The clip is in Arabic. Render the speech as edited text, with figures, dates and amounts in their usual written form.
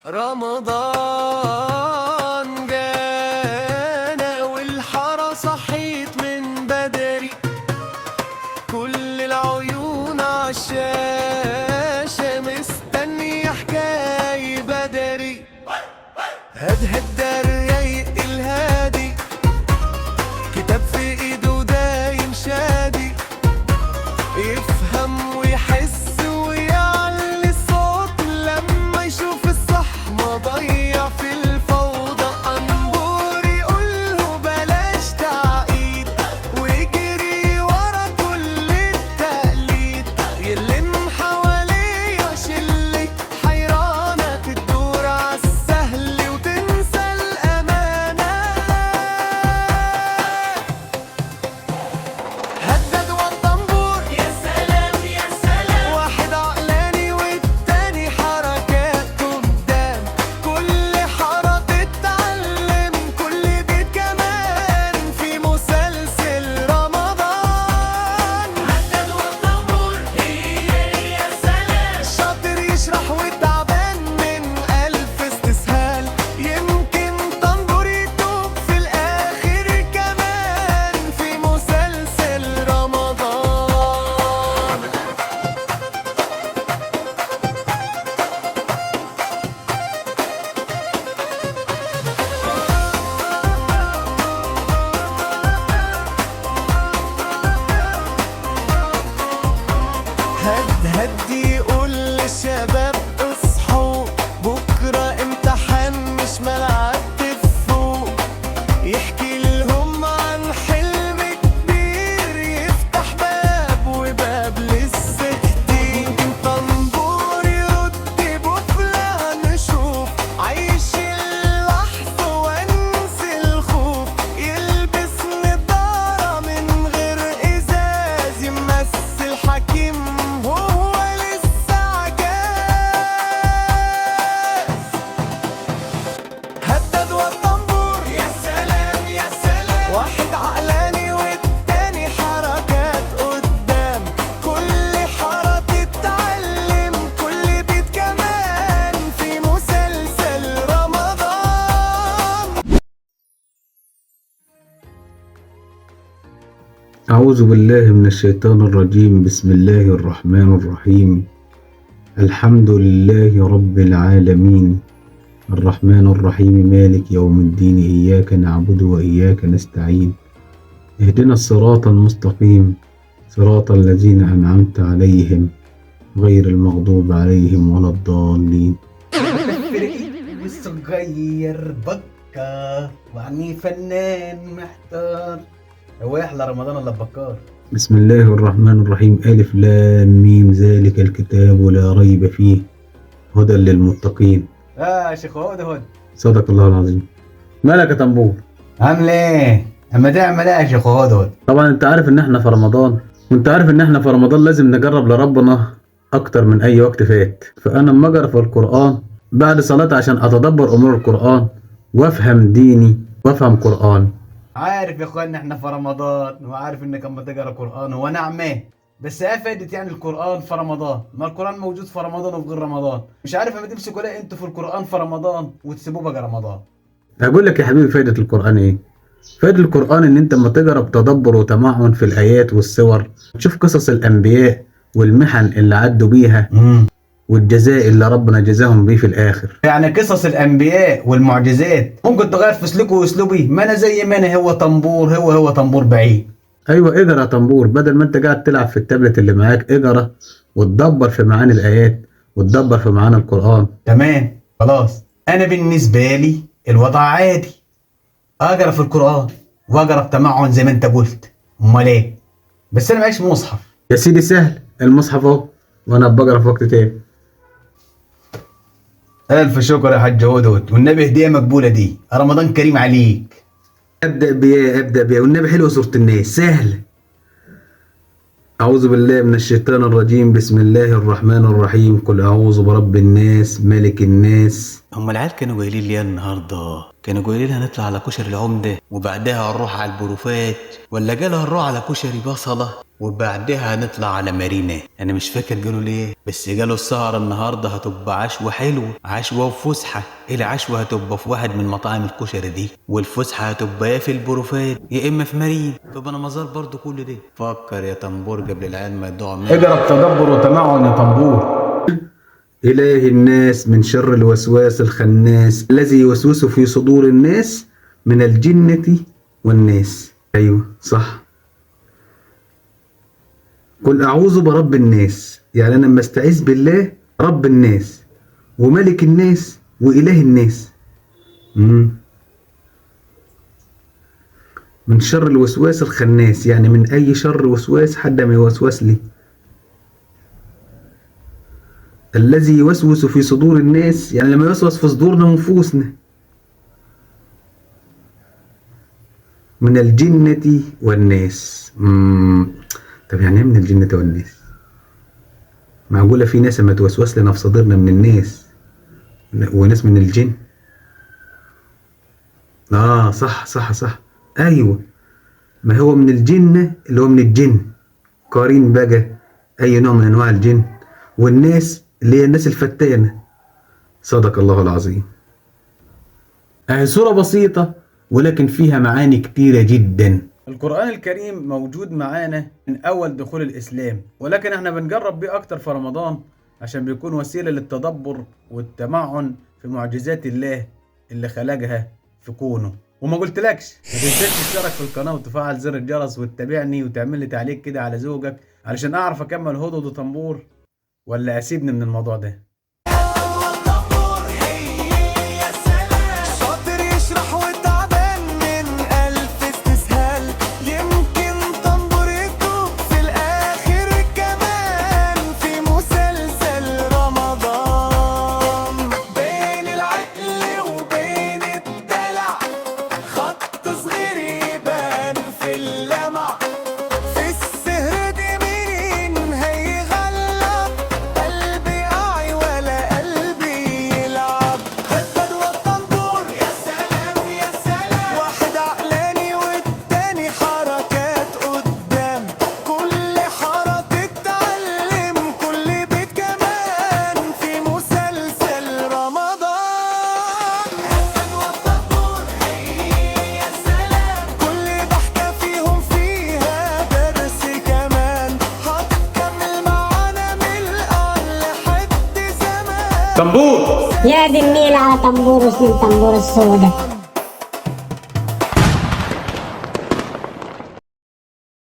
رمضان جانا والحارة صحيت من بدري، كل العيون عالشاشة مستنية حكاية بدري. هدهد الرايق الهادي، كتاب في ايده دايم شادي، يفهم ويحس ويعلي الصوت لما يشوف الصحمة ضيع في الفوضى. أنبور يقوله بلاش تعقيد ويجري ورا كل التقليد، يلم حواليه شلة حيرانة تدور عالسهل وتنسى الأمانة. هدد والطنبور يا سلام يا سلام، واحد عقلاني والتاني حركات قدام، كل حارة تتعلم كل بيت كمان في مسلسل رمضان. هدد والطنبور يا سلام، شاطر يشرح وتعبان من ألف استسهال، يمكن طنبور يتوب في الآخر كمان في مسلسل رمضان. هد يقول للشباب اصحوا، بكرة امتحان مش ملعب تفوق، يحكي لهم عن حلم كبير يفتح باب وباب لسه كتير. طنبور يرد بوفلا نشوف، عيش اللحظة وانسى الخوف، يلبس نضارة من غير ازاز، يمثل حكيم وهو لسه عجاز. هدد والطنبور يا سلام يا سلام، واحد عقلاني والتاني حركات قدام، كل حارة تتعلم كل بيت كمان في مسلسل رمضان. أعوذ بالله من الشيطان الرجيم. بسم الله الرحمن الرحيم. الحمد لله رب العالمين، الرحمن الرحيم، مالك يوم الدين، إياك نعبد وإياك نستعين، اهدنا الصراط المستقيم، صراط الذين أنعمت عليهم غير المغضوب عليهم ولا الضالين. والصغير بكر وعني فنان محتار، هو يحلى رمضان الا ببكار. بسم الله الرحمن الرحيم. ألف لام ميم، ذلك الكتاب لا ريب فيه هدى للمتقين. يا شيخ هدهد، صدق الله العظيم. مالك يا طنبور؟ عامل ايه؟ اما تعمل ايه يا شيخ هدهد؟ طبعا انت عارف ان احنا في رمضان، وانت عارف ان احنا في رمضان لازم نجرب لربنا اكتر من اي وقت فات. فانا اما اقرا في القرآن بعد صلاة عشان اتدبر امور القرآن وافهم ديني وافهم قرآن. عارف يا اخوانا احنا في رمضان، وعارف انك اما تقرا قران هو نعمه، بس ايه فايدة يعني القران في رمضان؟ ما القران موجود في رمضان وفي غير رمضان. مش عارف اما تمسكوا ليه انتوا في القران في رمضان وتسيبوه بقى رمضان. هقول لك يا حبيبي فايدة القرآن ايه؟ فايدة القرآن ان انت اما تقرا بتدبر وتمعن في الايات والسور، تشوف قصص الانبياء والمحن اللي عدوا بيها والجزاء اللي ربنا جزاهم بيه في الاخر. يعني قصص الانبياء والمعجزات ممكن تغير في سلوكه واسلوبي؟ ما انا زي ما انا، هو طنبور هو طنبور بعيد. ايوه اقرا يا طنبور، بدل ما انت قاعد تلعب في التابلت اللي معاك اقرا وتدبر في معاني الايات وتدبر في معاني القرآن. تمام خلاص، انا بالنسبه لي الوضع عادي، اقرا في القران واقرا بتمعن زي ما انت قلت. امال ايه؟ بس انا معيش مصحف. يا سيدي سهل، المصحف اهو وانا بقرا في وقت تاني. الف شكر يا حاج هدهد، والنبي هديه مقبوله دي، رمضان كريم عليك. ابدأ بيها والنبي حلوة سورة الناس سهلة. أعوذ بالله من الشيطان الرجيم. بسم الله الرحمن الرحيم. قل أعوذ برب الناس ملك الناس. هم العيال كانوا قايلين لي النهارده، كانوا قايلين لي هنطلع على كشري العمده وبعدها هنروح على البروفات، ولا قالوا هنروح على كشري بصله وبعدها هنطلع على مارينا. انا مش فاكر قالوا ليه، بس قالوا السهرة النهاردة هتبقى عشوة حلوة، عشوة وفسحة. العشوة هتبقى في واحد من مطاعم الكشري دي، والفسحة هتبقى يا في البروفات يا اما في مارين. طب انا مزار برضو كل ده. فكر يا طنبور قبل العيال ما يضيعوا منك. اقرا بتدبر وتمعن يا طنبور. إله الناس من شر الوسواس الخناس الذي يوسوس في صدور الناس من الجنة والناس. أيوة صح. قل أعوذ برب الناس، يعني أنا لما استعيذ بالله رب الناس وملك الناس وإله الناس. من شر الوسواس الخناس، يعني من أي شر وسواس حد ما يوسوس لي. الذي يوسوس في صدور الناس، يعني لما يوسوس في صدورنا ونفوسنا. من الجنة والناس. طب يعني ايه من الجنة والناس؟ معقولة في ناس ما توسوس لنا في صدرنا من الناس وناس من الجن؟ صح صح صح. ايوه، ما هو من الجنة اللي هو من الجن قارين بقى اي نوع من انواع الجن، والناس اللي هي الناس الفتانة. صدق الله العظيم. سورة بسيطة ولكن فيها معاني كتيرة جدا. القرآن الكريم موجود معانا من أول دخول الإسلام، ولكن احنا بنجرب بيه أكتر في رمضان عشان بيكون وسيلة للتدبر والتمعن في معجزات الله اللي خلقها في كونه. وما قلتلكش ما تنساش تشترك في القناة وتفعل زر الجرس وتتابعني وتعمل لي تعليق كده على ذوقك علشان أعرف أكمل هدود وطنبور ولا أسيبني من الموضوع ده. طنبور يا دي النيل على طنبور اسمه طنبور السودة.